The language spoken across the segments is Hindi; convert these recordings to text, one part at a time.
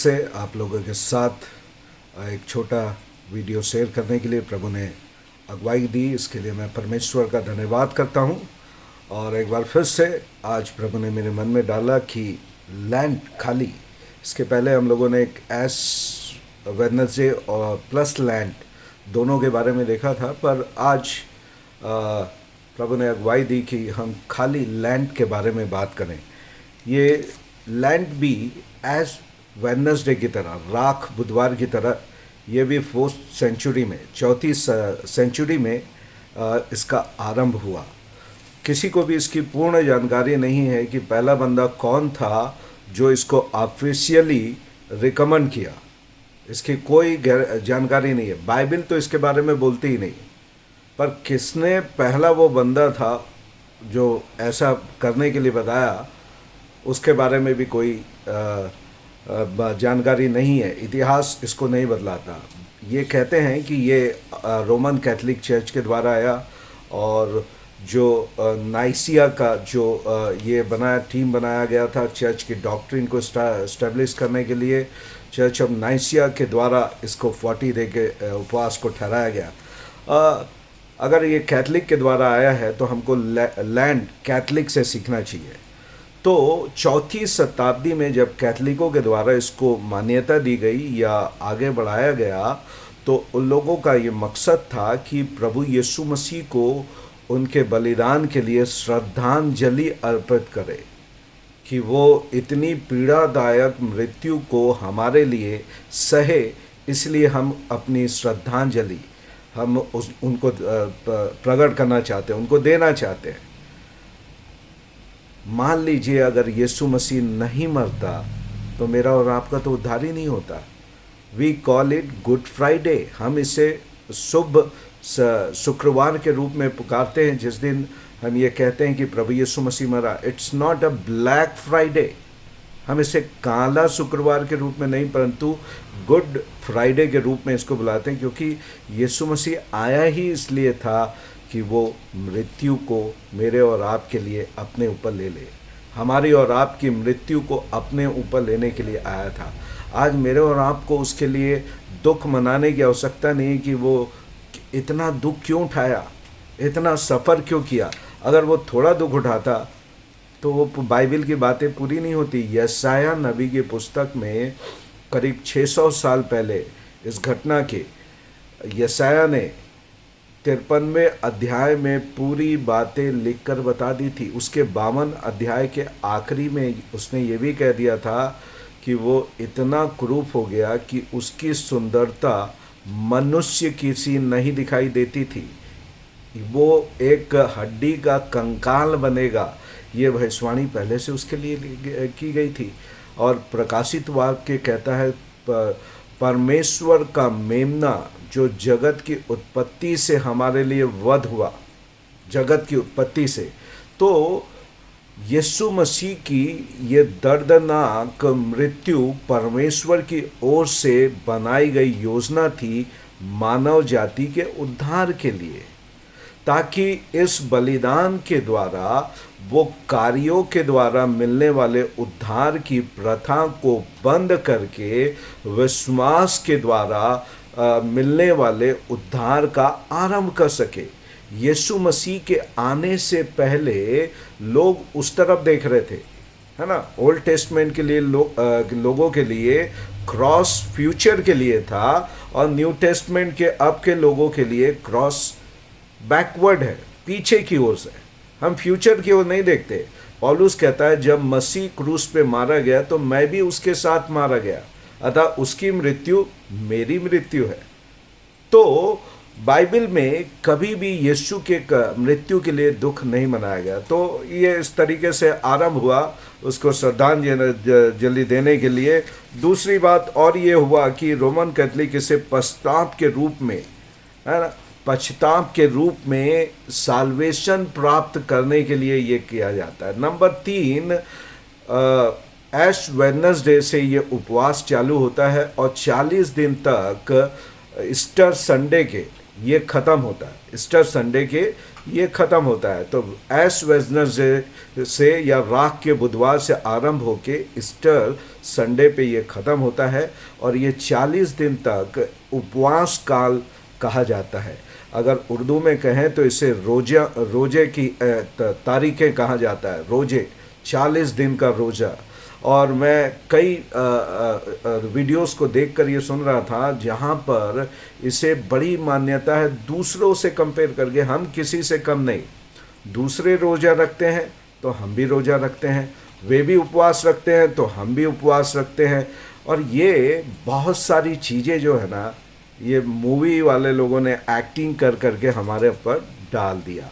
से आप लोगों के साथ एक छोटा वीडियो शेयर करने के लिए प्रभु ने अगुवाई दी। इसके लिए मैं परमेश्वर का धन्यवाद करता हूँ। और एक बार फिर से आज प्रभु ने मेरे मन में डाला कि लैंड खाली। इसके पहले हम लोगों ने एक एस वेडनेसडे और प्लस लैंड दोनों के बारे में देखा था, पर आज प्रभु ने अगुवाई दी कि हम खाली लैंड के बारे में बात करें। ये लैंड भी एज वेडनेसडे की तरह, राख बुधवार की तरह, ये भी 4th सेंचुरी में, 4वीं सेंचुरी में इसका आरंभ हुआ। किसी को भी इसकी पूर्ण जानकारी नहीं है कि पहला बंदा कौन था जो इसको ऑफिशियली रिकमेंड किया। इसकी कोई जानकारी नहीं है। बाइबल तो इसके बारे में बोलती ही नहीं, पर किसने पहला वो बंदा था जो ऐसा करने के लिए बताया, उसके बारे में भी कोई जानकारी नहीं है। इतिहास इसको नहीं बदलाता। ये कहते हैं कि ये रोमन कैथोलिक चर्च के द्वारा आया, और जो नाइसिया का जो ये टीम बनाया गया था चर्च की डॉक्ट्रिन को इस्टेब्लिश करने के लिए, चर्च ऑफ नाइसिया के द्वारा इसको 40 डे के उपवास को ठहराया गया। अगर ये कैथलिक के द्वारा आया है तो हमको लैंड कैथलिक से सीखना चाहिए। तो 4वीं शताब्दी में जब कैथलिकों के द्वारा इसको मान्यता दी गई या आगे बढ़ाया गया, तो उन लोगों का ये मकसद था कि प्रभु यीशु मसीह को उनके बलिदान के लिए श्रद्धांजलि अर्पित करे, कि वो इतनी पीड़ादायक मृत्यु को हमारे लिए सहे। इसलिए हम अपनी श्रद्धांजलि हम उनको प्रकट करना चाहते हैं, उनको देना चाहते हैं। मान लीजिए अगर यीशु मसीह नहीं मरता तो मेरा और आपका तो उद्धार ही नहीं होता। We call it Good Friday. हम इसे शुभ शुक्रवार के रूप में पुकारते हैं, जिस दिन हम ये कहते हैं कि प्रभु यीशु मसीह मरा। It's not a black Friday. हम इसे काला शुक्रवार के रूप में नहीं, परंतु गुड फ्राइडे के रूप में इसको बुलाते हैं, क्योंकि यीशु मसीह आया ही इसलिए था कि वो मृत्यु को मेरे और आपके लिए अपने ऊपर ले ले। हमारी और आपकी मृत्यु को अपने ऊपर लेने के लिए आया था। आज मेरे और आपको उसके लिए दुख मनाने की आवश्यकता नहीं कि वो इतना दुख क्यों उठाया, इतना सफ़र क्यों किया। अगर वो थोड़ा दुख उठाता तो वो बाइबल की बातें पूरी नहीं होती। यशायाह नबी की पुस्तक में करीब 600 साल पहले इस घटना के यशायाह ने 53वें अध्याय में पूरी बातें लिखकर बता दी थी। उसके 52 अध्याय के आखिरी में उसने ये भी कह दिया था कि वो इतना क्रूप हो गया कि उसकी सुंदरता मनुष्य की सी नहीं दिखाई देती थी। वो एक हड्डी का कंकाल बनेगा, ये भविष्यवाणी पहले से उसके लिए की गई थी। और प्रकाशित वाक्य कहता है परमेश्वर का मेमना जो जगत की उत्पत्ति से हमारे लिए वध हुआ, जगत की उत्पत्ति से। तो यीशु मसीह की ये दर्दनाक मृत्यु परमेश्वर की ओर से बनाई गई योजना थी मानव जाति के उद्धार के लिए, ताकि इस बलिदान के द्वारा, वो कार्यों के द्वारा मिलने वाले उद्धार की प्रथा को बंद करके विश्वास के द्वारा मिलने वाले उद्धार का आरंभ कर सके। यीशु मसीह के आने से पहले लोग उस तरफ देख रहे थे, है ना। ओल्ड टेस्टमेंट के लिए लोगों के लिए क्रॉस फ्यूचर के लिए था, और न्यू टेस्टमेंट के अब के लोगों के लिए क्रॉस बैकवर्ड है, पीछे की ओर से। हम फ्यूचर की ओर नहीं देखते। पौलुस कहता है जब मसीह क्रूस पे मारा गया तो मैं भी उसके साथ मारा गया, अतः उसकी मृत्यु मेरी मृत्यु है। तो बाइबल में कभी भी यीशु के मृत्यु के लिए दुख नहीं मनाया गया। तो ये इस तरीके से आरंभ हुआ उसको श्रद्धांजलि देने के लिए। दूसरी बात और ये हुआ कि रोमन कैथोलिक इसे पश्चाताप के रूप में, है ना, पश्चाताप के रूप में साल्वेशन प्राप्त करने के लिए ये किया जाता है। नंबर 3, ऐश वेडनेसडे से ये उपवास चालू होता है और 40 दिन तक ईस्टर संडे के ये ख़त्म होता है। ईस्टर संडे के ये ख़त्म होता है। तो ऐश वेडनेसडे से या राख के बुधवार से आरंभ होके ईस्टर संडे पे ये ख़त्म होता है और ये 40 दिन तक उपवास काल कहा जाता है। अगर उर्दू में कहें तो इसे रोजे की तारीखें कहा जाता है, रोजे, 40 दिन का रोज़ा। और मैं कई वीडियोस को देखकर ये सुन रहा था जहाँ पर इसे बड़ी मान्यता है दूसरों से कंपेयर करके, हम किसी से कम नहीं। दूसरे रोज़ा रखते हैं तो हम भी रोज़ा रखते हैं, वे भी उपवास रखते हैं तो हम भी उपवास रखते हैं। और ये बहुत सारी चीज़ें जो है ना, ये मूवी वाले लोगों ने एक्टिंग कर करके हमारे ऊपर डाल दिया।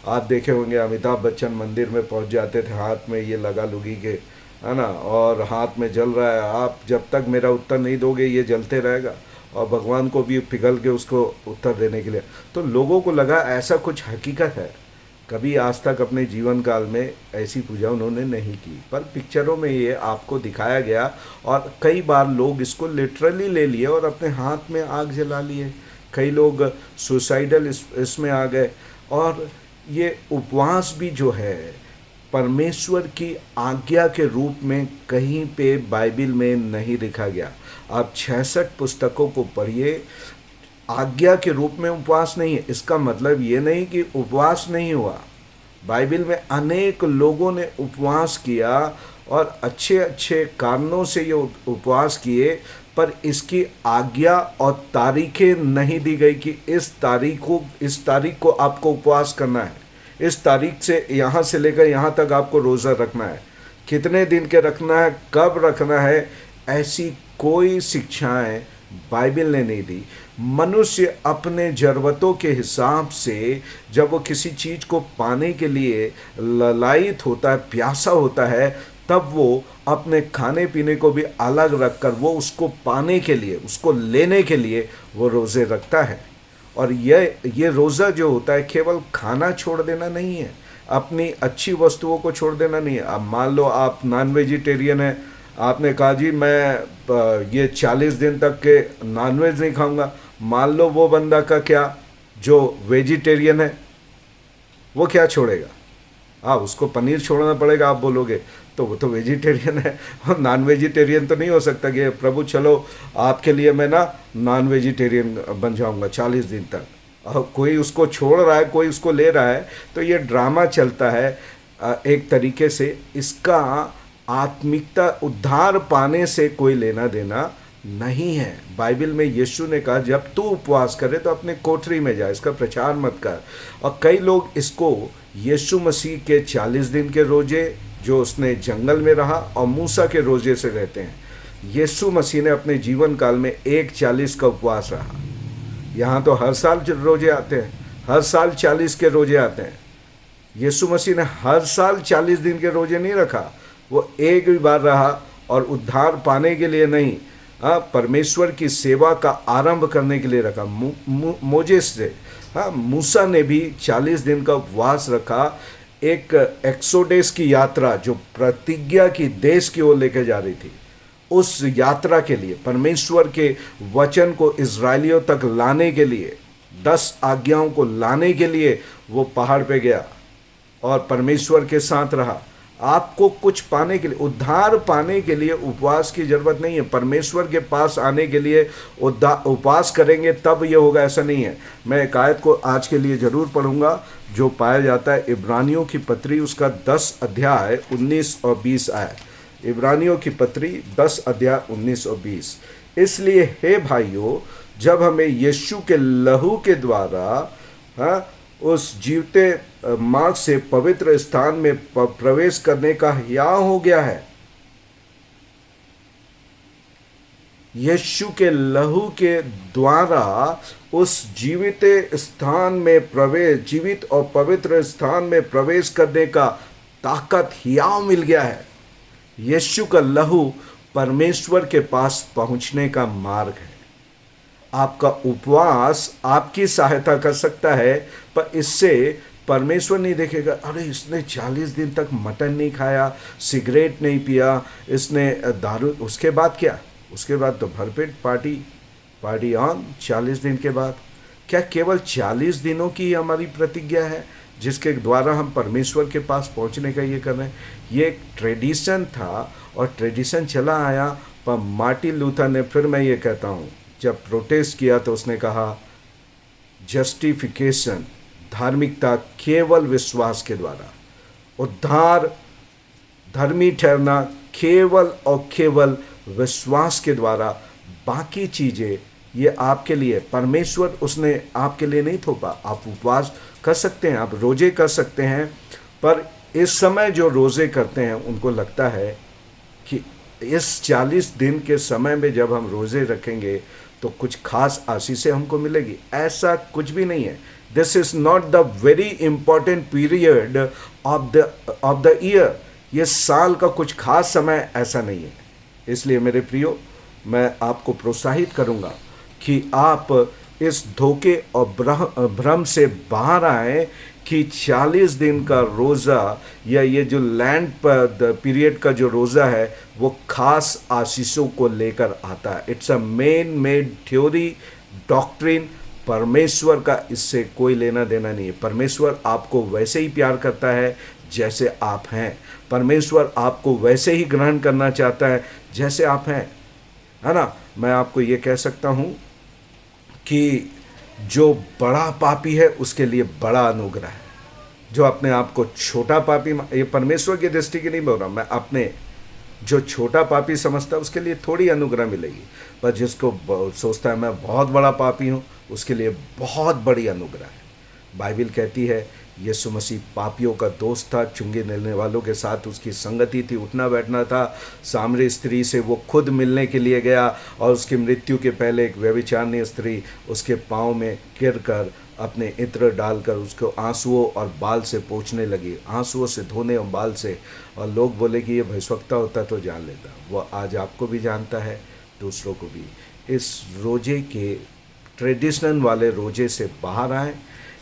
आप देखे होंगे अमिताभ बच्चन मंदिर में पहुंच जाते थे, हाथ में ये लगा लुगी के, है ना, और हाथ में जल रहा है, आप जब तक मेरा उत्तर नहीं दोगे ये जलते रहेगा, और भगवान को भी पिघल के उसको उत्तर देने के लिए। तो लोगों को लगा ऐसा कुछ हकीकत है। कभी आज तक अपने जीवन काल में ऐसी पूजा उन्होंने नहीं की, पर पिक्चरों में ये आपको दिखाया गया और कई बार लोग इसको लिटरली ले लिए और अपने हाथ में आग जला लिए। कई लोग सुसाइडल इसमें आ गए। और ये उपवास भी जो है परमेश्वर की आज्ञा के रूप में कहीं पे बाइबल में नहीं लिखा गया। आप 66 पुस्तकों को पढ़िए, आज्ञा के रूप में उपवास नहीं है। इसका मतलब ये नहीं कि उपवास नहीं हुआ। बाइबल में अनेक लोगों ने उपवास किया और अच्छे अच्छे कारणों से ये उपवास किए, पर इसकी आज्ञा और तारीखें नहीं दी गई कि इस तारीख को आपको उपवास करना है, इस तारीख से यहाँ से लेकर यहाँ तक आपको रोज़ा रखना है, कितने दिन के रखना है, कब रखना है। ऐसी कोई शिक्षाएं बाइबल ने नहीं दी। मनुष्य अपने ज़रूरतों के हिसाब से जब वो किसी चीज़ को पाने के लिए ललायित होता है, प्यासा होता है, तब वो अपने खाने पीने को भी अलग रखकर वो उसको पाने के लिए, उसको लेने के लिए वो रोज़े रखता है। और ये रोज़ा जो होता है केवल खाना छोड़ देना नहीं है, अपनी अच्छी वस्तुओं को छोड़ देना नहीं है। अब मान लो आप नॉन वेजिटेरियन हैं, आपने कहा जी मैं ये 40 दिन तक के नॉनवेज नहीं खाऊंगा। मान लो वो बंदा का क्या जो वेजिटेरियन है वो क्या छोड़ेगा? उसको पनीर छोड़ना पड़ेगा, आप बोलोगे तो वो तो वेजिटेरियन है, और नॉन वेजिटेरियन तो नहीं हो सकता कि प्रभु चलो आपके लिए मैं ना नॉन वेजिटेरियन बन जाऊंगा 40 दिन तक। कोई उसको छोड़ रहा है, कोई उसको ले रहा है, तो ये ड्रामा चलता है एक तरीके से। इसका आत्मिकता, उद्धार पाने से कोई लेना देना नहीं है। बाइबल में यीशु ने कहा जब तू उपवास करे तो अपने कोठरी में जा, इसका प्रचार मत कर। और कई लोग इसको यीशु मसीह के 40 दिन के रोजे जो उसने जंगल में रहा और मूसा के रोजे से रहते हैं। यीशु मसीह ने अपने जीवन काल में एक 40 का उपवास रहा। यहाँ तो हर साल रोजे आते हैं, हर साल 40 के रोजे आते हैं। यीशु मसीह ने हर साल 40 दिन के रोजे नहीं रखा, वो एक भी बार रहा और उद्धार पाने के लिए नहीं, परमेश्वर की सेवा का आरंभ करने के लिए रखा। मोजेस से, मूसा ने भी 40 दिन का उपवास रखा। एक एक्सोडेस की यात्रा जो प्रतिज्ञा की देश की ओर लेकर जा रही थी, उस यात्रा के लिए, परमेश्वर के वचन को इजरायलियों तक लाने के लिए, 10 आज्ञाओं को लाने के लिए वो पहाड़ पे गया और परमेश्वर के साथ रहा। आपको कुछ पाने के लिए, उद्धार पाने के लिए उपवास की जरूरत नहीं है। परमेश्वर के पास आने के लिए उपवास करेंगे तब ये होगा, ऐसा नहीं है। मैं एक आयत को आज के लिए जरूर पढ़ूंगा जो पाया जाता है इब्रानियों की पत्री, उसका 10 अध्याय 19 और 20 आयत। इब्रानियों की पत्री 10 अध्याय 19 और 20। इसलिए हे भाइयों, जब हमें यीशु के लहू के द्वारा उस जीवते मार्ग से पवित्र स्थान में प्रवेश करने का हियाव हो गया है, यीशु के लहू के द्वारा उस जीवित स्थान में प्रवेश, जीवित और पवित्र स्थान में प्रवेश करने का ताकत, हियाव मिल गया है। यीशु का लहू परमेश्वर के पास पहुंचने का मार्ग है। आपका उपवास आपकी सहायता कर सकता है, पर इससे परमेश्वर नहीं देखेगा अरे इसने 40 दिन तक मटन नहीं खाया, सिगरेट नहीं पिया, इसने दारू, उसके बाद क्या? उसके बाद तो भरपेट पार्टी ऑन 40 दिन के बाद। क्या केवल 40 दिनों की हमारी प्रतिज्ञा है? जिसके द्वारा हम परमेश्वर के पास पहुंचने का ये कर रहे हैं। ये एक ट्रेडिशन था और ट्रेडिशन चला आया, पर मार्टिन लूथर ने, फिर मैं ये कहता हूँ, जब प्रोटेस्ट किया तो उसने कहा जस्टिफिकेशन, धार्मिकता केवल विश्वास के द्वारा, उद्धार, धर्मी ठहरना केवल और केवल विश्वास के द्वारा। बाकी चीज़ें ये आपके लिए, परमेश्वर उसने आपके लिए नहीं थोपा। आप उपवास कर सकते हैं, आप रोजे कर सकते हैं, पर इस समय जो रोजे करते हैं उनको लगता है कि इस 40 दिन के समय में जब हम रोजे रखेंगे तो कुछ खास आशीषें हमको मिलेगी। ऐसा कुछ भी नहीं है। This is not the very important period of the year. ये साल का कुछ खास समय ऐसा नहीं है। इसलिए मेरे प्रियो, मैं आपको प्रोत्साहित करूंगा कि आप इस धोखे और भ्रम से बाहर आए कि 40 दिन का रोज़ा या ये जो लैंड पर पीरियड का जो रोज़ा है वो खास आशीषों को लेकर आता है। It's a man made theory, doctrine. परमेश्वर का इससे कोई लेना देना नहीं है। परमेश्वर आपको वैसे ही प्यार करता है जैसे आप हैं। परमेश्वर आपको वैसे ही ग्रहण करना चाहता है जैसे आप हैं, है ना। मैं आपको ये कह सकता हूँ कि जो बड़ा पापी है उसके लिए बड़ा अनुग्रह है। जो अपने आप को छोटा पापी, ये परमेश्वर की दृष्टि की नहीं बोल रहा मैं, अपने जो छोटा पापी समझता है उसके लिए थोड़ी अनुग्रह मिलेगी, पर जिसको सोचता है मैं बहुत बड़ा पापी हूँ उसके लिए बहुत बड़ी अनुग्रह है। बाइबल कहती है यीशु मसीह पापियों का दोस्त था, चुंगी लेने वालों के साथ उसकी संगति थी, उठना बैठना था। सामरी स्त्री से वो खुद मिलने के लिए गया और उसकी मृत्यु के पहले एक व्यभिचारिणी स्त्री उसके पाँव में गिर कर अपने इत्र डालकर उसको आंसुओं और बाल से पोंछने लगी, आंसुओं से धोने और बाल से। और लोग बोले कि ये भविष्यवक्ता होता तो जान लेता। वो आज आपको भी जानता है, दूसरों को भी। इस रोजे के, ट्रेडिशनल वाले रोजे से बाहर आए।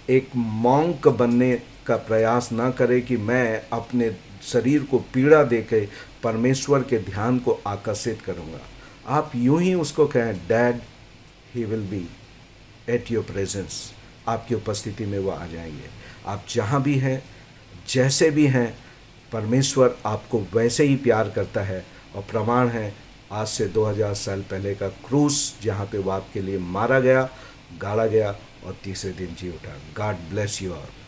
एक मॉन्क बनने का प्रयास ना करें कि मैं अपने शरीर को पीड़ा देके परमेश्वर के ध्यान को आकर्षित करूँगा। आप यूं ही उसको कहें, dad he will be at your presence. आपकी उपस्थिति में वो आ जाएंगे। आप जहाँ भी हैं, जैसे भी हैं, परमेश्वर आपको वैसे ही प्यार करता है। और प्रमाण है आज से 2000 साल पहले का क्रूस, जहाँ पे वो आपके लिए मारा गया, गाड़ा गया और तीसरे दिन जी उठा। God bless you all.